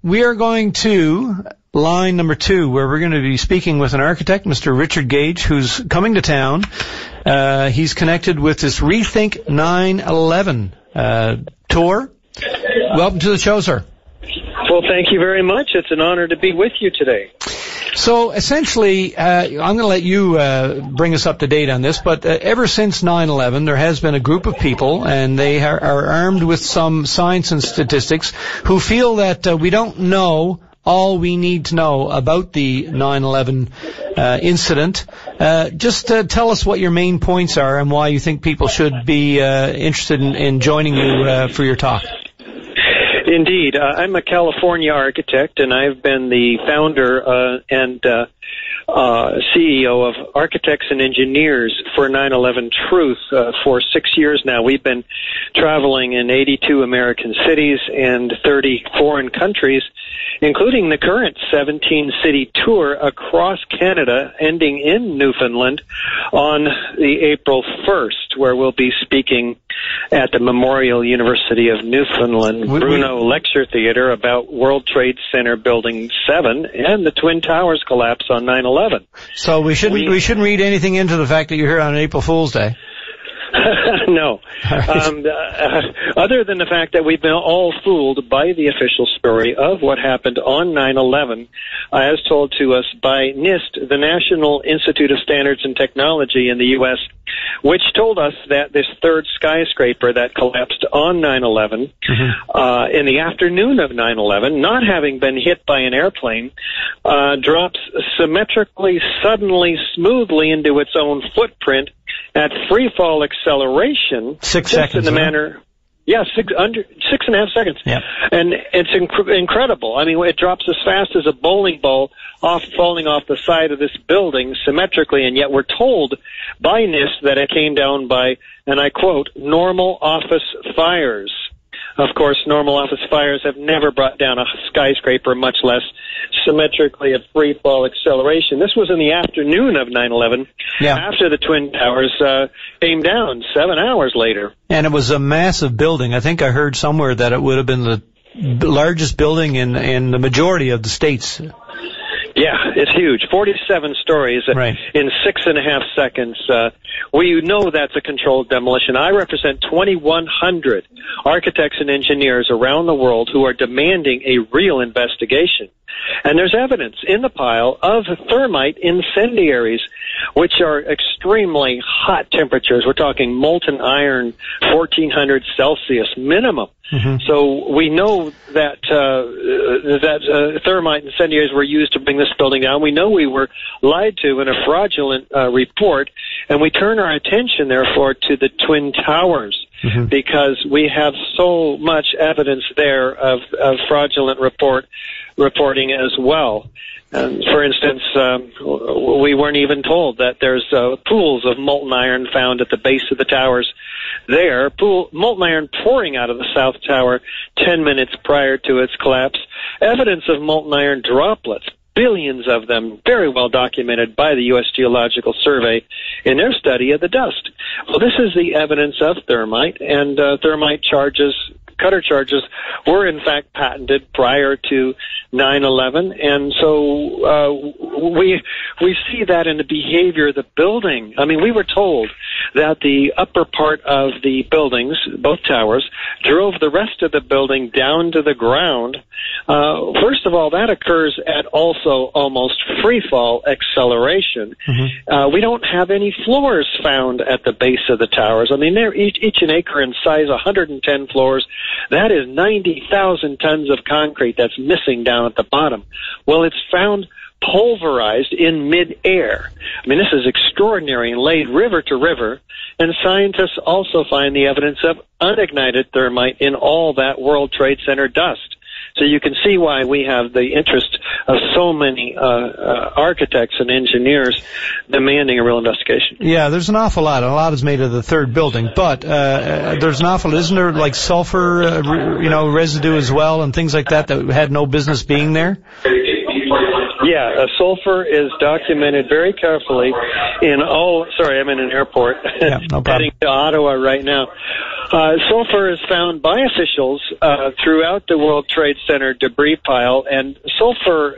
We are going to line number 2, where we're going to be speaking with an architect, Mr. Richard Gage, who's coming to town. He's connected with this Rethink 9/11 tour. Welcome to the show, sir. Well, thank you very much. It's an honor to be with you today. So essentially, I'm going to let you bring us up to date on this, but ever since 9/11, there has been a group of people, and they are armed with some science and statistics, who feel that we don't know all we need to know about the 9/11 incident. Just tell us what your main points are and why you think people should be interested in joining you for your talk. Indeed. I'm a California architect, and I've been the founder and CEO of Architects and Engineers for 9/11 Truth for 6 years now. We've been traveling in 82 American cities and 30 foreign countries, including the current 17-city tour across Canada, ending in Newfoundland on the April 1st, where we'll be speaking at the Memorial University of Newfoundland Bruno Lecture Theatre about World Trade Center Building 7 and the Twin Towers collapse on 9/11. So we shouldn't read anything into the fact that you're here on April Fool's Day. No. Other than the fact that we've been all fooled by the official story of what happened on 9/11, as told to us by NIST, the National Institute of Standards and Technology in the U.S., which told us that this third skyscraper that collapsed on 9/11, in the afternoon of 9/11, not having been hit by an airplane, drops symmetrically, suddenly, smoothly into its own footprint at free fall acceleration. 6 seconds. In the manner. Yeah, 6.5 seconds. Yeah. And it's incredible. I mean, it drops as fast as a bowling ball falling off the side of this building symmetrically, and yet we're told by NIST that it came down by, and I quote, normal office fires. Of course, normal office fires have never brought down a skyscraper, much less symmetrically at free fall acceleration. This was in the afternoon of 9/11, after the Twin Towers came down 7 hours later. And it was a massive building. I think I heard somewhere that it would have been the largest building in the majority of the states. Yeah, it's huge. 47 stories in 6.5 seconds. We know that's a controlled demolition. I represent 2,100 architects and engineers around the world who are demanding a real investigation. And there's evidence in the pile of thermite incendiaries, which are extremely hot temperatures. We're talking molten iron, 1,400 Celsius minimum. So we know that thermite incendiaries were used to bring this building down. We know we were lied to in a fraudulent report, and we turn our attention, therefore, to the Twin Towers, because we have so much evidence there of fraudulent reporting as well. For instance, we weren't even told that there's pools of molten iron found at the base of the towers there. Molten iron pouring out of the South Tower 10 minutes prior to its collapse. Evidence of molten iron droplets, billions of them, very well documented by the U.S. Geological Survey in their study of the dust. Well, this is the evidence of thermite, and thermite charges, cutter charges, were in fact patented prior to 9/11, and so we see that in the behavior of the building. I mean, we were told that the upper part of the buildings, both towers, drove the rest of the building down to the ground. First of all, that occurs at also almost free fall acceleration. We don't have any floors found at the base of the towers. I mean, they're each an acre in size, 110 floors. That is 90,000 tons of concrete that's missing down at the bottom. Well, it's found pulverized in mid-air. I mean, this is extraordinary and laid river to river. And scientists also find the evidence of unignited thermite in all that World Trade Center dust. So you can see why we have the interest of so many architects and engineers demanding a real investigation. Yeah, there's an awful lot. A lot is made of the third building, but there's an awful, isn't there, like sulfur, residue as well and things like that had no business being there? Yeah, sulfur is documented very carefully in all. Sorry, I'm in an airport. Yeah, no problem. Heading to Ottawa right now. Sulfur is found by officials throughout the World Trade Center debris pile, and sulfur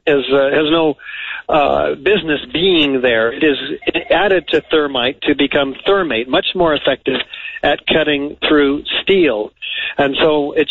has no business being there. It is added to thermite to become thermate, much more effective at cutting through steel. And so it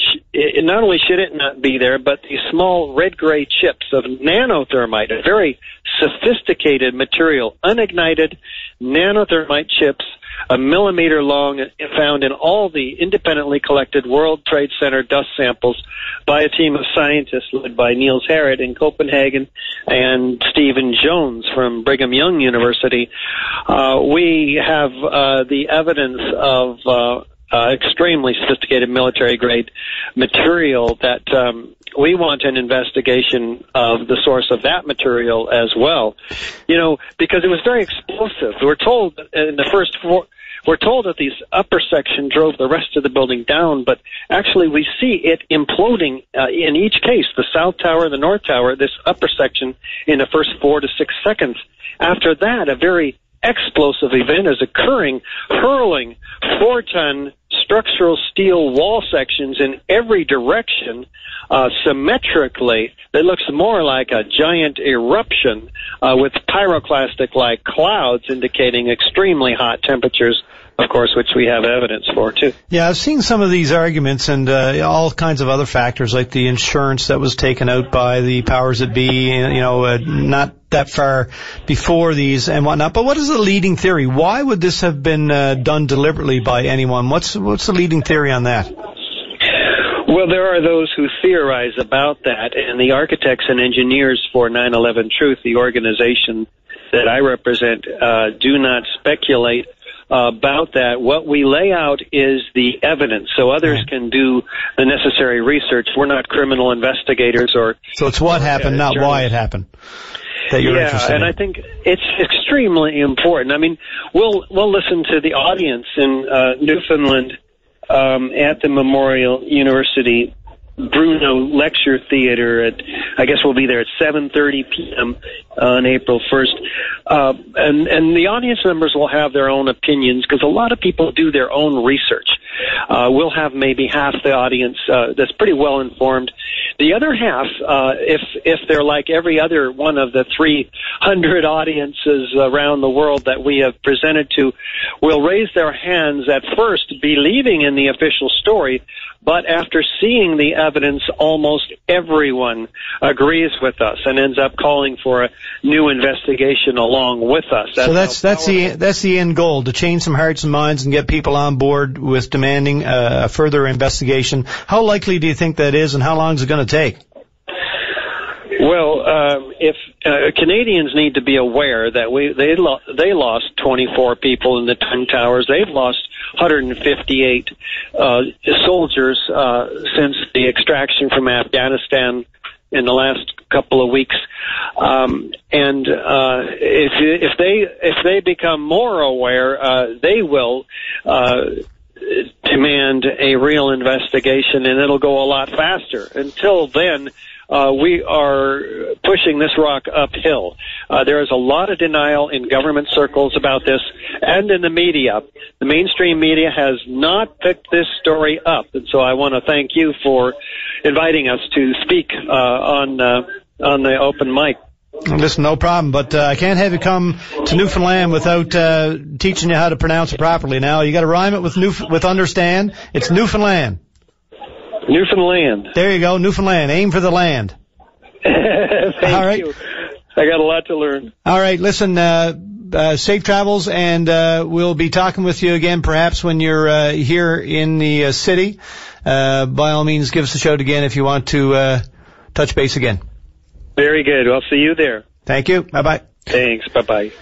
not only should it not be there, but these small red-gray chips of nanothermite, a very sophisticated material, unignited nanothermite chips, a millimeter long, found in all the independently collected World Trade Center dust samples by a team of scientists led by Niels Harrit in Copenhagen and Stephen Jones from Brigham Young University. We have the evidence of extremely sophisticated military-grade material that we want an investigation of the source of that material as well. You know, because it was very explosive. We're told in the first we're told that this upper section drove the rest of the building down, but actually we see it imploding in each case, the South Tower, the North Tower, this upper section in the first 4 to 6 seconds. After that, a very explosive event is occurring, hurling 4-ton structural steel wall sections in every direction symmetrically. It looks more like a giant eruption with pyroclastic-like clouds indicating extremely hot temperatures, of course, which we have evidence for, too. Yeah, I've seen some of these arguments and all kinds of other factors, like the insurance that was taken out by the powers that be, not that far before these and whatnot. But what is the leading theory? Why would this have been done deliberately by anyone? What's the leading theory on that? Well, there are those who theorize about that, and the architects and engineers for 9/11 Truth, the organization that I represent, do not speculate about that. What we lay out is the evidence, so others can do the necessary research. We're not criminal investigators or... So it's what happened, not why it happened, that you're interested in. I think it's extremely important. I mean, we'll listen to the audience in Newfoundland at the Memorial University Bruno Lecture Theater I guess we'll be there at 7:30 p.m. on April 1st. And the audience members will have their own opinions because a lot of people do their own research. We'll have maybe half the audience that's pretty well informed. The other half, if they're like every other one of the 300 audiences around the world that we have presented to, will raise their hands at first, believing in the official story, but after seeing the evidence, almost everyone agrees with us and ends up calling for a new investigation along with us. So that's the end goal, to change some hearts and minds and get people on board with demanding a further investigation. How likely do you think that is, and how long is it going to take? Well, if Canadians need to be aware that they lost 24 people in the Twin Towers. They've lost 158 soldiers since the extraction from Afghanistan in the last couple of weeks. If they become more aware, they will demand a real investigation, and it'll go a lot faster. Until then, we are pushing this rock uphill. There is a lot of denial in government circles about this and in the media. The mainstream media has not picked this story up, and so I want to thank you for inviting us to speak on the open mic. Listen, no problem, but I can't have you come to Newfoundland without teaching you how to pronounce it properly. Now, you got to rhyme it with understand. It's Newfoundland. Newfoundland. There you go, Newfoundland. Aim for the land. Thank you. I got a lot to learn. All right, listen, safe travels, and we'll be talking with you again perhaps when you're here in the city. By all means, give us a shout again if you want to touch base again. Very good. I'll see you there. Thank you. Bye-bye. Thanks. Bye-bye.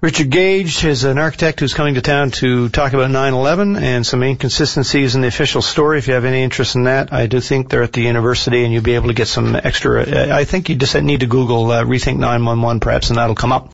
Richard Gage is an architect who's coming to town to talk about 9/11 and some inconsistencies in the official story. If you have any interest in that, I do think they're at the university and you'll be able to get some extra. I think you just need to Google Rethink 911 perhaps, and that'll come up.